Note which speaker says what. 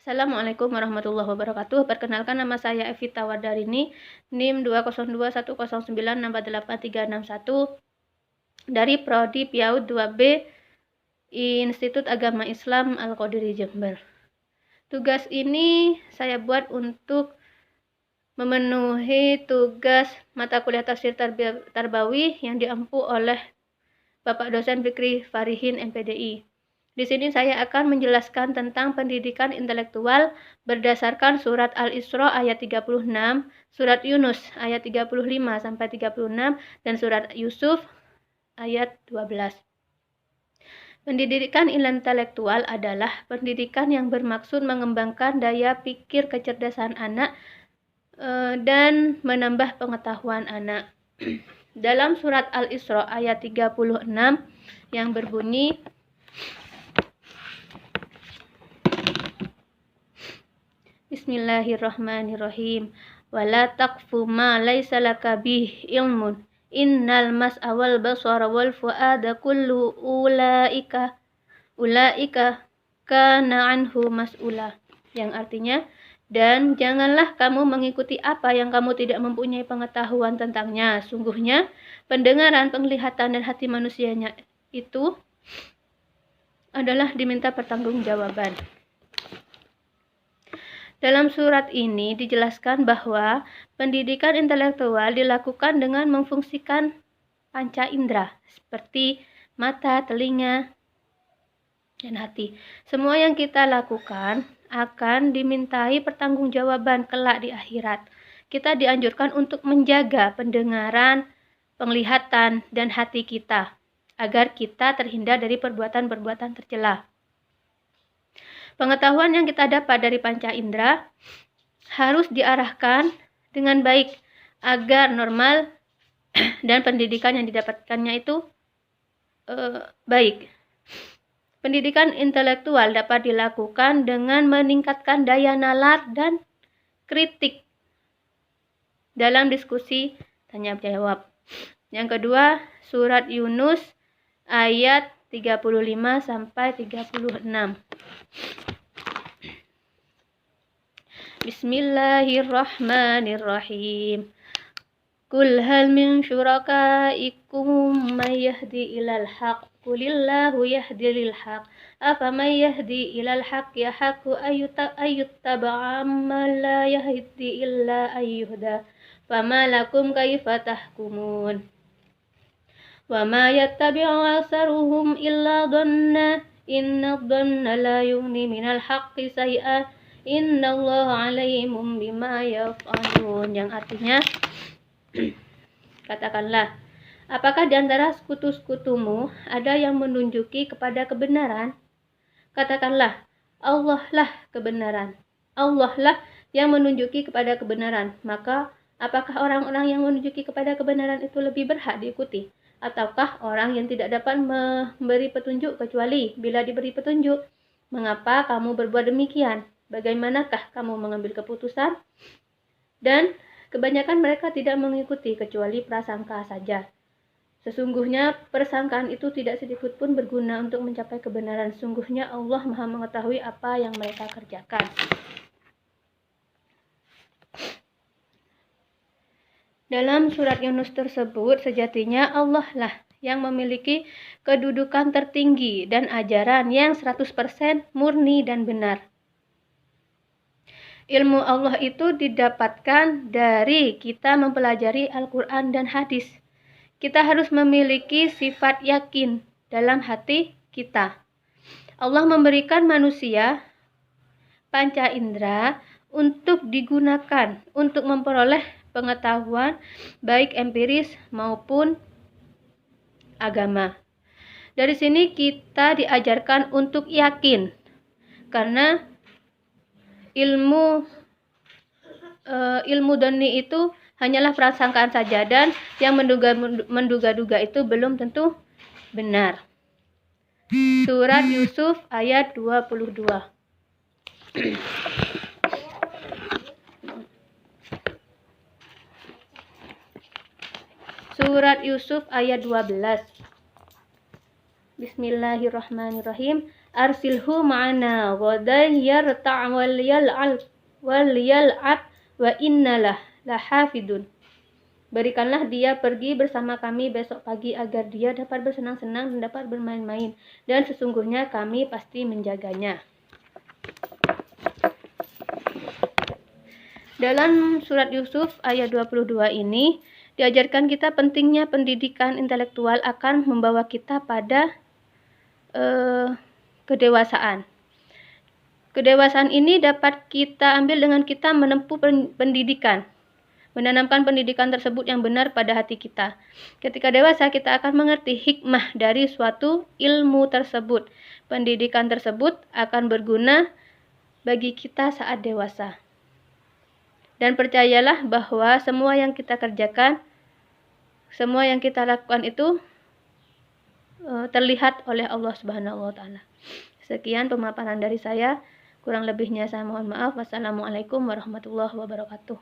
Speaker 1: Assalamualaikum warahmatullahi wabarakatuh. Perkenalkan, nama saya Evita Wardarini, NIM 20210964831 dari Prodi PIAUD 2B Institut Agama Islam Al-Qadiri Jember. Tugas ini saya buat untuk memenuhi tugas mata kuliah tafsir Tarbawi yang diampu oleh Bapak dosen Fikri Farihin MPDI. Di sini saya akan menjelaskan tentang pendidikan intelektual berdasarkan surat Al-Isra ayat 36, surat Yunus ayat 35 sampai 36 dan surat Yusuf ayat 12. Pendidikan intelektual adalah pendidikan yang bermaksud mengembangkan daya pikir kecerdasan anak dan menambah pengetahuan anak. Dalam surat Al-Isra ayat 36 yang berbunyi, Bismillahirrahmanirrahim. Wala taqfu ma laysa laka bih ilmun. Innal mas'a wal basara wal fu'ada kullu ulaika kana anhu mas'ula. Yang artinya, dan janganlah kamu mengikuti apa yang kamu tidak mempunyai pengetahuan tentangnya. Sungguhnya, pendengaran, penglihatan, dan hati manusianya itu adalah diminta pertanggungjawaban. Dalam surat ini dijelaskan bahwa pendidikan intelektual dilakukan dengan memfungsikan panca indera seperti mata, telinga, dan hati. Semua yang kita lakukan akan dimintai pertanggungjawaban kelak di akhirat. Kita dianjurkan untuk menjaga pendengaran, penglihatan, dan hati kita agar kita terhindar dari perbuatan-perbuatan tercela. Pengetahuan yang kita dapat dari panca indera harus diarahkan dengan baik agar normal dan pendidikan yang didapatkannya itu baik. Pendidikan intelektual dapat dilakukan dengan meningkatkan daya nalar dan kritik dalam diskusi tanya jawab. Yang kedua, surat Yunus ayat 35 sampai 36. Bismillahirrahmanirrahim. Qul hal min syurakaikum may yahdi ilal haq qulillahu yahdi lil haq afa may yahdi ilal haq yahaqqu ayyuttaba'a man la yahdi illa ayyuhda fama lakum kaifa tahkumun. Wa ma yattabi'u aktsaruhum illa dhanna inna dhanna la yughni minal haqqi shay'a innallaha 'alimun bima yaf'alun. Yang artinya, katakanlah, apakah di antara sekutu-sekutumu ada yang menunjuki kepada kebenaran? Katakanlah, Allah lah kebenaran. Allah lah yang menunjuki kepada kebenaran. Maka apakah orang-orang yang menunjuki kepada kebenaran itu lebih berhak diikuti? Ataukah orang yang tidak dapat memberi petunjuk kecuali bila diberi petunjuk? Mengapa kamu berbuat demikian? Bagaimanakah kamu mengambil keputusan? Dan kebanyakan mereka tidak mengikuti kecuali prasangka saja. Sesungguhnya persangkaan itu tidak sedikit pun berguna untuk mencapai kebenaran. Sungguhnya Allah Maha mengetahui apa yang mereka kerjakan. Dalam surat Yunus tersebut, sejatinya Allah lah yang memiliki kedudukan tertinggi dan ajaran yang 100% murni dan benar. Ilmu Allah itu didapatkan dari kita mempelajari Al-Quran dan hadis. Kita harus memiliki sifat yakin dalam hati kita. Allah memberikan manusia panca indera untuk digunakan untuk memperoleh pengetahuan baik empiris maupun agama. Dari sini kita diajarkan untuk yakin, karena ilmu dhanni itu hanyalah prasangkaan saja, dan yang menduga-duga itu belum tentu benar. Surat Yusuf ayat 22. Surat Yusuf ayat 12. Bismillahirrahmanirrahim. arsilhu ma'ana ghadan yarta' wal yal'ab wa innalah lahafidun. Berikanlah dia pergi bersama kami besok pagi agar dia dapat bersenang-senang dan dapat bermain-main, dan sesungguhnya kami pasti menjaganya. Dalam surat Yusuf ayat 22 ini diajarkan kita pentingnya pendidikan intelektual akan membawa kita pada kedewasaan. Kedewasaan ini dapat kita ambil dengan kita menempuh pendidikan, menanamkan pendidikan tersebut yang benar pada hati kita. Ketika dewasa, kita akan mengerti hikmah dari suatu ilmu tersebut. Pendidikan tersebut akan berguna bagi kita saat dewasa. Dan percayalah bahwa semua yang kita kerjakan, semua yang kita lakukan itu terlihat oleh Allah Subhanahu wa Ta'ala. Sekian pemaparan dari saya. Kurang lebihnya saya mohon maaf. Wassalamualaikum warahmatullahi wabarakatuh.